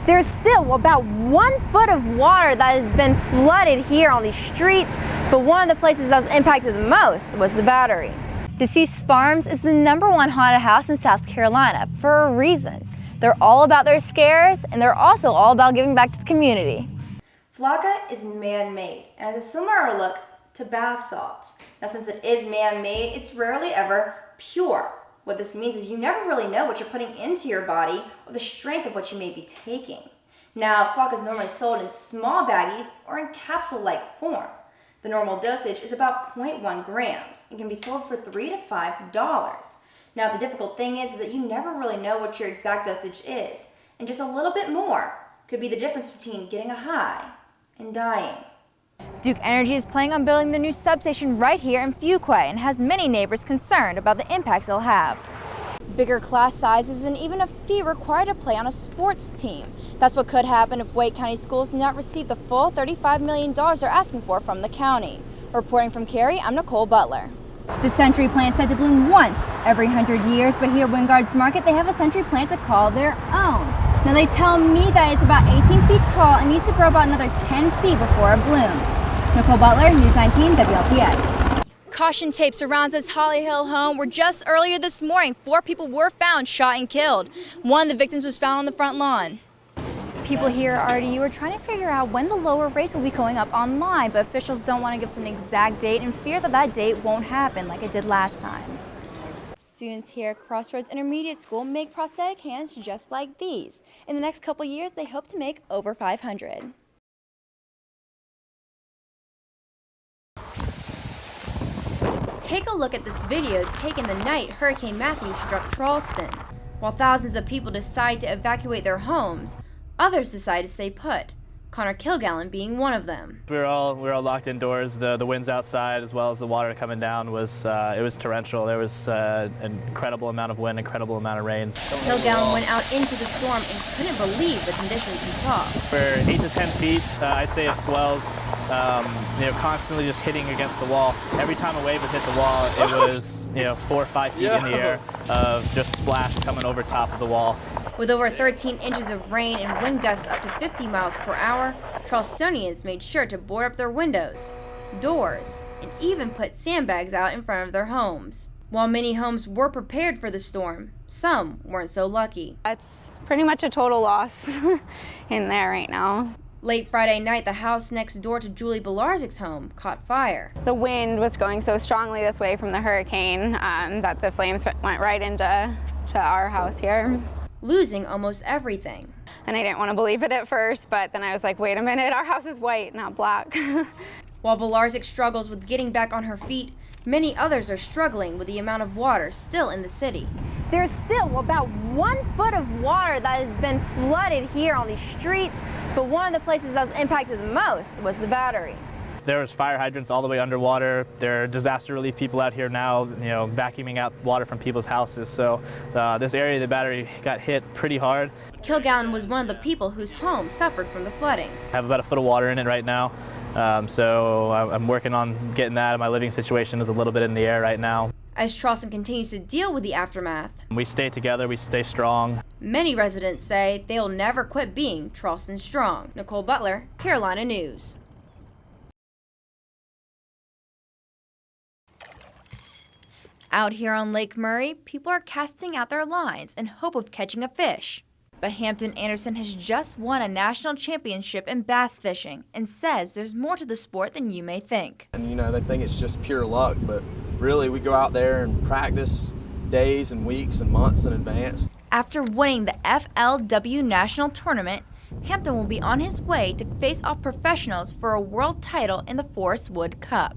There's still about 1 foot of water that has been flooded here on these streets, but one of the places that was impacted the most was the Battery. Deceased Farms is the #1 haunted house in South Carolina for a reason. They're all about their scares, and they're also all about giving back to the community. Flagga is man-made and has a similar look to bath salts. Now, since it is man-made, it's rarely ever pure. What this means is you never really know what you're putting into your body or the strength of what you may be taking. Now, Flagga is normally sold in small baggies or in capsule-like form. The normal dosage is about 0.1 grams and can be sold for $3 to $5. Now, the difficult thing is that you never really know what your exact dosage is, and just a little bit more could be the difference between getting a high and dying. Duke Energy is planning on building the new substation right here in Fuquay and has many neighbors concerned about the impacts it'll have. Bigger class sizes and even a fee required to play on a sports team. That's what could happen if Wake County Schools do not receive the full $35 million they're asking for from the county. Reporting from Cary, I'm Nicole Butler. The century plant is said to bloom once every 100 years, but here at Wingard's Market, they have a century plant to call their own. Now they tell me that it's about 18 feet tall and needs to grow about another 10 feet before it blooms. Nicole Butler, News 19 WLTX. Caution tape surrounds this Holly Hill home where just earlier this morning, 4 people were found shot and killed. One of the victims was found on the front lawn. People here at RDU are trying to figure out when the lower rates will be going up online, but officials don't want to give us an exact date and fear that that date won't happen like it did last time. Students here at Crossroads Intermediate School make prosthetic hands just like these. In the next couple years, they hope to make over 500. Take a look at this video taken the night Hurricane Matthew struck Charleston. While thousands of people decide to evacuate their homes, others decide to stay put. Connor Kilgallen being one of them. We were all locked indoors. The winds outside, as well as the water coming down, was torrential. There was an incredible amount of wind, incredible amount of rains. Kilgallen went out into the storm and couldn't believe the conditions he saw. We're 8 to 10 feet, I'd say, of swells, constantly just hitting against the wall. Every time a wave would hit the wall, it was 4 or 5 feet in the air of just splash coming over top of the wall. With over 13 inches of rain and wind gusts up to 50 miles per hour, Charlestonians made sure to board up their windows, doors, and even put sandbags out in front of their homes. While many homes were prepared for the storm, some weren't so lucky. It's pretty much a total loss in there right now. Late Friday night, the house next door to Julie Belarzic's home caught fire. The wind was going so strongly this way from the hurricane that the flames went right into our house here. Losing almost everything. And I didn't want to believe it at first, but then I was like, wait a minute, our house is white, not black. While Belarzic struggles with getting back on her feet, many others are struggling with the amount of water still in the city. There's still about 1 foot of water that has been flooded here on these streets, but one of the places that was impacted the most was the Battery. There was fire hydrants all the way underwater. There are disaster relief people out here now, vacuuming out water from people's houses. So this area of the Battery got hit pretty hard. Kilgallen was one of the people whose home suffered from the flooding. I have about 1 foot of water in it right now. So I'm working on getting that. My living situation is a little bit in the air right now. As Charleston continues to deal with the aftermath, we stay together, we stay strong. Many residents say they'll never quit being Charleston strong. Nicole Butler, Carolina News. Out here on Lake Murray, people are casting out their lines in hope of catching a fish. But Hampton Anderson has just won a national championship in bass fishing and says there's more to the sport than you may think. And they think it's just pure luck, but really we go out there and practice days and weeks and months in advance. After winning the FLW National Tournament, Hampton will be on his way to face off professionals for a world title in the Forest Wood Cup.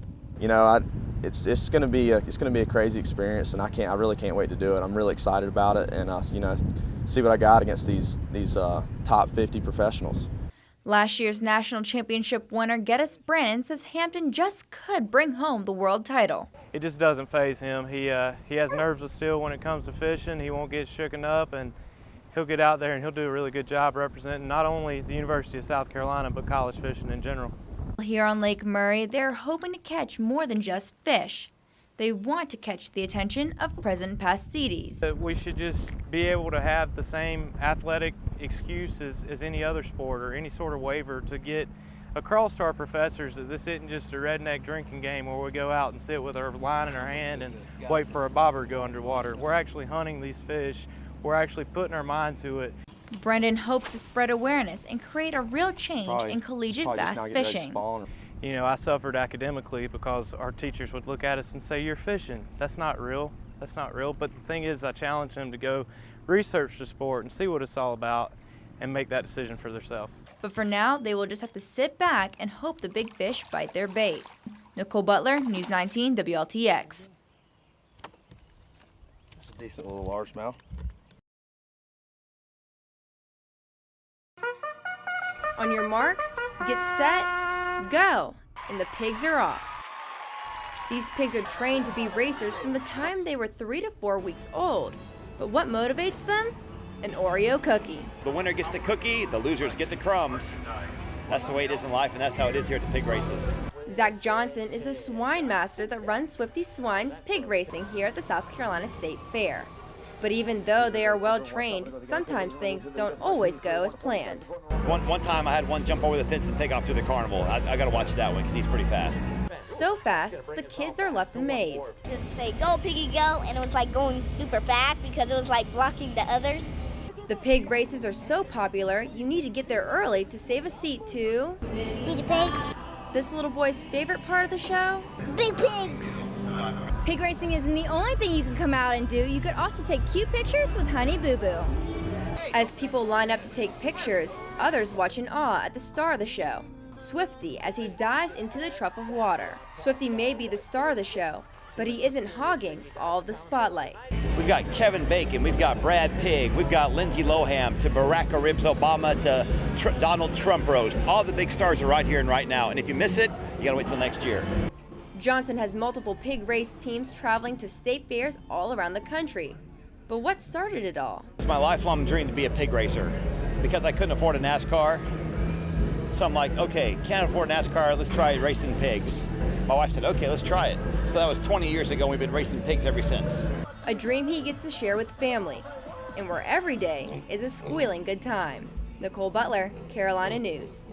It's going to be a crazy experience, and I really can't wait to do it. I'm really excited about it, and see what I got against these top 50 professionals. Last year's national championship winner Geddes Brannon says Hampton just could bring home the world title. It just doesn't faze him. He has nerves of steel when it comes to fishing. He won't get shooken up, and he'll get out there and he'll do a really good job representing not only the University of South Carolina but college fishing in general. Here on Lake Murray, they're hoping to catch more than just fish. They want to catch the attention of President Pastides. We should just be able to have the same athletic excuse as any other sport or any sort of waiver to get across to our professors that this isn't just a redneck drinking game where we go out and sit with our line in our hand and wait for a bobber to go underwater. We're actually hunting these fish. We're actually putting our mind to it. Brendan hopes to spread awareness and create a real change in collegiate bass fishing. You know, I suffered academically because our teachers would look at us and say, "You're fishing. That's not real. That's not real." But the thing is, I challenge them to go research the sport and see what it's all about and make that decision for themselves. But for now, they will just have to sit back and hope the big fish bite their bait. Nicole Butler, News 19 WLTX. That's a decent little largemouth. On your mark, get set, go, and the pigs are off. These pigs are trained to be racers from the time they were 3 to 4 weeks old. But what motivates them? An Oreo cookie. The winner gets the cookie, the losers get the crumbs. That's the way it is in life, and that's how it is here at the pig races. Zach Johnson is the swine master that runs Swifty Swine's pig racing here at the South Carolina State Fair. But even though they are well trained, sometimes things don't always go as planned. One time I had one jump over the fence and take off through the carnival. I got to watch that one because he's pretty fast. So fast, the kids are left amazed. Just say, "Go, piggy, go," and it was like going super fast because it was like blocking the others. The pig races are so popular, you need to get there early to save a seat to... See the pigs? This little boy's favorite part of the show? Big pigs! Pig racing isn't the only thing you can come out and do. You could also take cute pictures with Honey Boo Boo. As people line up to take pictures, others watch in awe at the star of the show, Swifty, as he dives into the trough of water. Swifty may be the star of the show, but he isn't hogging all of the spotlight. We've got Kevin Bacon, we've got Brad Pigg, we've got Lindsay Lohan, to Barack Obama, to Donald Trump roast. All the big stars are right here and right now, and if you miss it, you gotta wait till next year. Johnson has multiple pig race teams traveling to state fairs all around the country. But what started it all? It's my lifelong dream to be a pig racer. Because I couldn't afford a NASCAR, so I'm like, okay, can't afford a NASCAR, let's try racing pigs. My wife said, okay, let's try it. So that was 20 years ago, and we've been racing pigs ever since. A dream he gets to share with family, and where every day is a squealing good time. Nicole Butler, Carolina News.